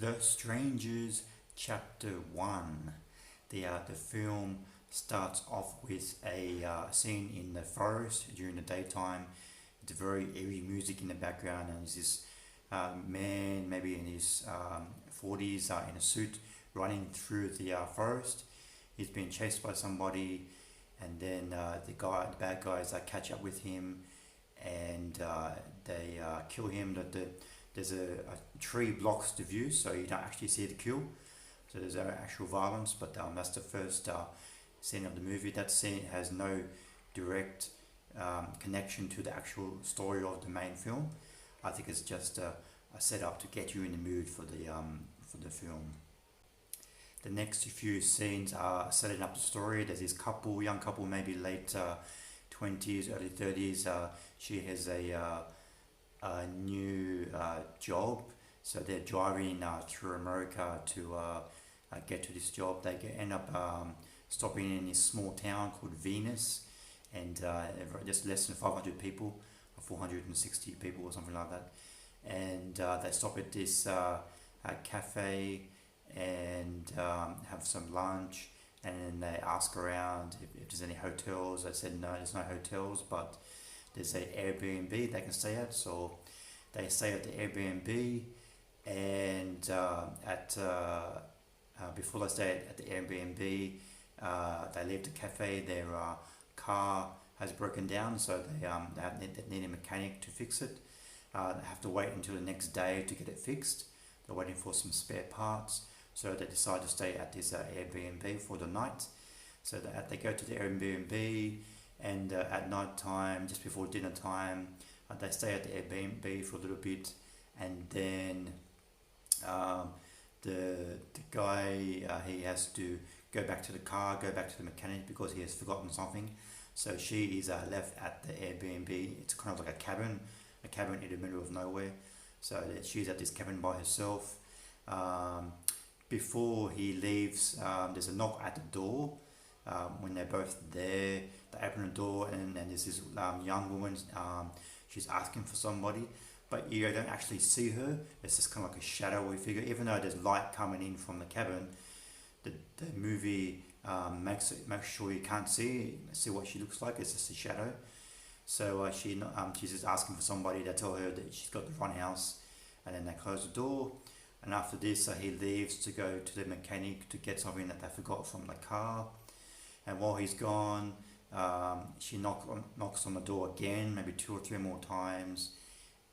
The Strangers, Chapter 1. The film starts off with a scene in the forest during the daytime. It's very eerie music in the background, and there's this man, maybe in his 40s, in a suit, running through the forest. He's being chased by somebody, and then the bad guys catch up with him, and they kill him. There's a tree blocks the view, so you don't actually see the kill. So there's no actual violence, but that's the first scene of the movie. That scene has no direct connection to the actual story of the main film. I think it's just a setup to get you in the mood for the film. The next few scenes are setting up the story. There's this young couple, maybe late 20s, early 30s. She has a new job, so they're driving through America to get to this job. They end up stopping in this small town called Venus, and just less than 500 people, 460 people or something like that. And they stop at this cafe and have some lunch, and then they ask around if there's any hotels. They said no, there's no hotels, but there's a Airbnb they can stay at. So they stay at the Airbnb, and before they stay at the Airbnb, they leave the cafe. Their car has broken down, so they need a mechanic to fix it. They have to wait until the next day to get it fixed. They're waiting for some spare parts, so they decide to stay at this Airbnb for the night. So they go to the Airbnb, and at night time, just before dinner time, they stay at the Airbnb for a little bit, and then the guy he has to go back to the car, go back to the mechanic because he has forgotten something. So she is left at the Airbnb. It's kind of like a cabin in the middle of nowhere. So she's at this cabin by herself. Before he leaves, there's a knock at the door. When they're both there, they open the door, and there's this young woman. She's asking for somebody, but you don't actually see her. It's just kind of like a shadowy figure. Even though there's light coming in from the cabin, the movie makes sure you can't see what she looks like. It's just a shadow. So she's just asking for somebody. They tell her that she's got the front house, and then they close the door. And after this, he leaves to go to the mechanic to get something that they forgot from the car. And while he's gone, she knocks on the door again, maybe 2 or 3 more times.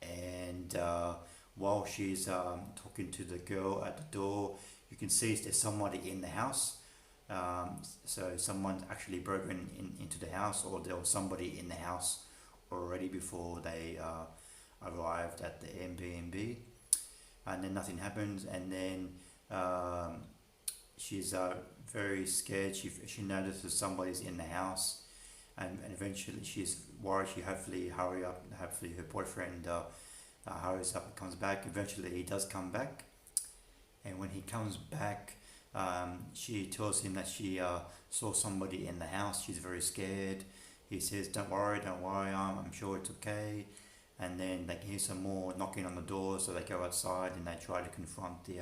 And while she's talking to the girl at the door, you can see there's somebody in the house. So someone's actually broken into the house, or there was somebody in the house already before they arrived at the Airbnb. And then nothing happens, and then she's very scared. She notices somebody's in the house, and eventually she's worried. She hopefully her boyfriend hurries up and comes back. Eventually he does come back, and when he comes back, she tells him that she saw somebody in the house. She's very scared. He says, don't worry, I'm sure it's okay. And then they hear some more knocking on the door, so they go outside and they try to confront the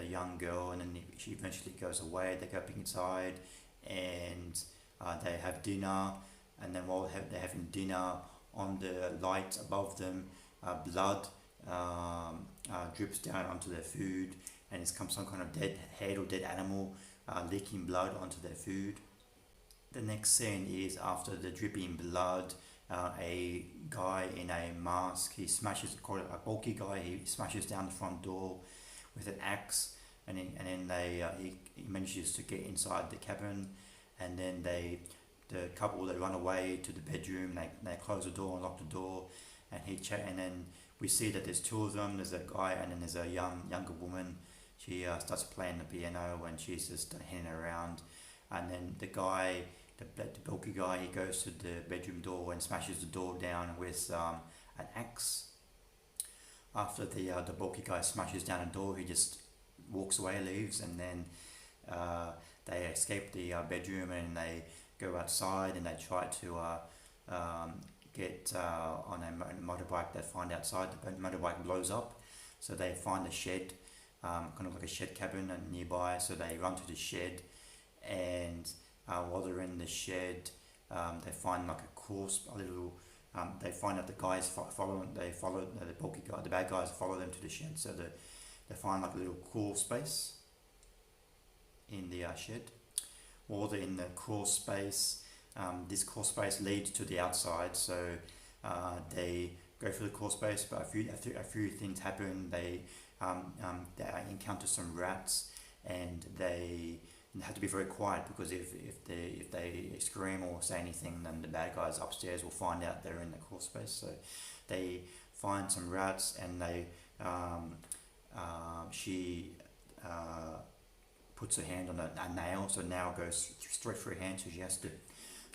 young girl, and then she eventually goes away. They go back inside, and they have dinner. And then while they're having dinner, on the light above them, blood drips down onto their food, and it's some kind of dead head or dead animal leaking blood onto their food. The next scene is after the dripping blood. A guy in a mask, a bulky guy, he smashes down the front door with an axe, and then he manages to get inside the cabin, and then the couple, they run away to the bedroom. They close the door and lock the door, and then we see that there's 2 of them. There's a guy, and then there's a younger woman. She starts playing the piano, and she's just hanging around, and then the guy, the bulky guy, he goes to the bedroom door and smashes the door down with an axe. After the bulky guy smashes down the door, he just walks away, leaves, and then they escape the bedroom, and they go outside, and they try to get on a motorbike. They find outside the motorbike blows up, So they find a shed, kind of like a shed cabin nearby. So they run to the shed, and while they're in the shed, they find like a course, a little. They find out the guys following. They follow the bulky guy. The bad guys follow them to the shed. So they find like a little crawl space in the shed. While they're in the crawl space, this crawl space leads to the outside. So they go through the crawl space, but a few things happen. They encounter some rats, and they have to be very quiet, because if they scream or say anything, then the bad guys upstairs will find out they're in the crawl space. So they find some rats, and she puts her hand on a nail, so nail goes straight through her hand, so she has to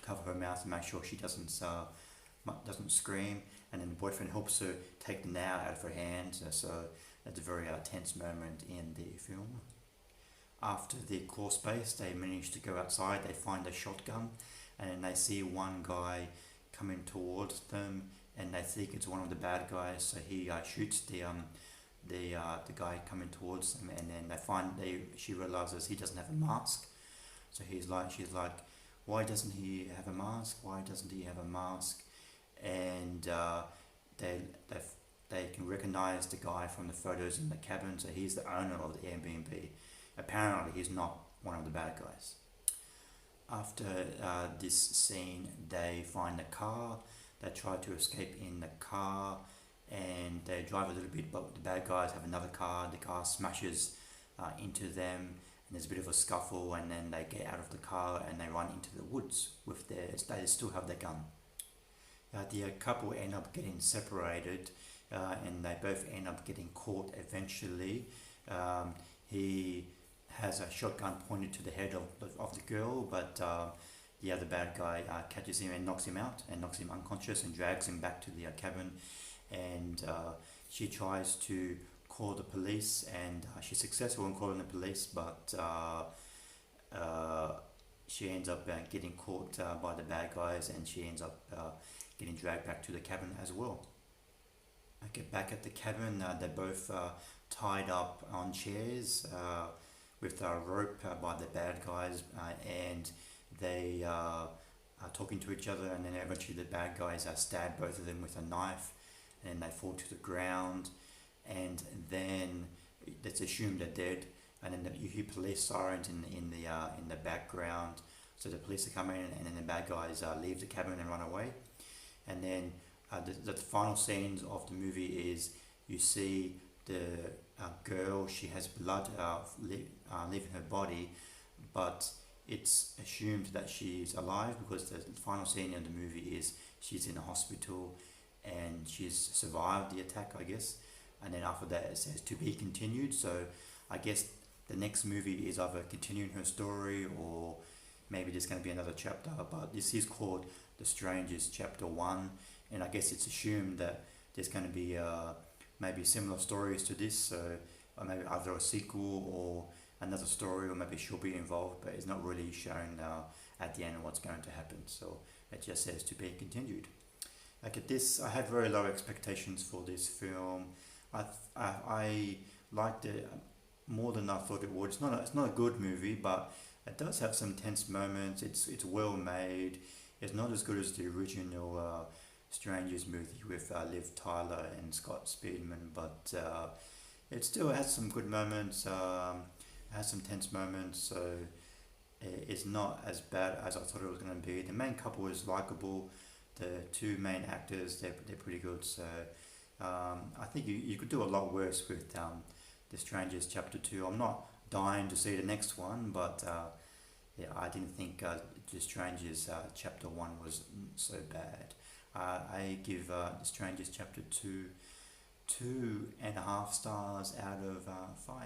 cover her mouth and make sure she doesn't scream. And then the boyfriend helps her take the nail out of her hand, so that's a very tense moment in the film. After the crawl space, they manage to go outside. They find a shotgun, and then they see one guy coming towards them, and they think it's one of the bad guys. So he shoots the guy coming towards them, and then she realizes he doesn't have a mask. So she's like, why doesn't he have a mask? Why doesn't he have a mask? And they can recognize the guy from the photos in the cabin. So he's the owner of the Airbnb. Apparently he's not one of the bad guys. After this scene, they find a car. They try to escape in the car, and they drive a little bit, but the bad guys have another car. The car smashes into them, and there's a bit of a scuffle, and then they get out of the car and they run into the woods with they still have their gun. The couple end up getting separated, and they both end up getting caught eventually. He has a shotgun pointed to the head of the girl, but the other bad guy catches him and knocks him out and knocks him unconscious and drags him back to the cabin. And she tries to call the police, and she's successful in calling the police, but she ends up getting caught by the bad guys, and she ends up getting dragged back to the cabin as well. I get back at the cabin. They're both tied up on chairs with a rope by the bad guys, and they are talking to each other, and then eventually the bad guys stab both of them with a knife, and they fall to the ground, and then it's assumed they're dead, and then you hear police sirens in the background. So the police are coming, and then the bad guys leave the cabin and run away. And then the final scenes of the movie is you see the girl. She has blood leaving her body, but it's assumed that she's alive, because the final scene in the movie is she's in a hospital and she's survived the attack, I guess. And then after that it says to be continued. So I guess the next movie is either continuing her story, or maybe there's going to be another chapter. But this is called The Strangers Chapter 1, and I guess it's assumed that there's going to be maybe similar stories to this, so or maybe either a sequel or another story, or maybe she'll be involved, but it's not really shown at the end what's going to happen. So it just says to be continued. Like at this, I had very low expectations for this film. I liked it more than I thought it would. It's not a good movie, but it does have some tense moments. It's well made. It's not as good as the original Strangers movie with Liv Tyler and Scott Speedman, but it still has some good moments. Has some tense moments, so it's not as bad as I thought it was going to be. The main couple is likable. The two main actors, they're pretty good. So I think you could do a lot worse with The Strangers Chapter 2. I'm not dying to see the next one, but yeah, I didn't think The Strangers Chapter 1 was so bad. I give The Strangers Chapter 2 2.5 stars out of 5.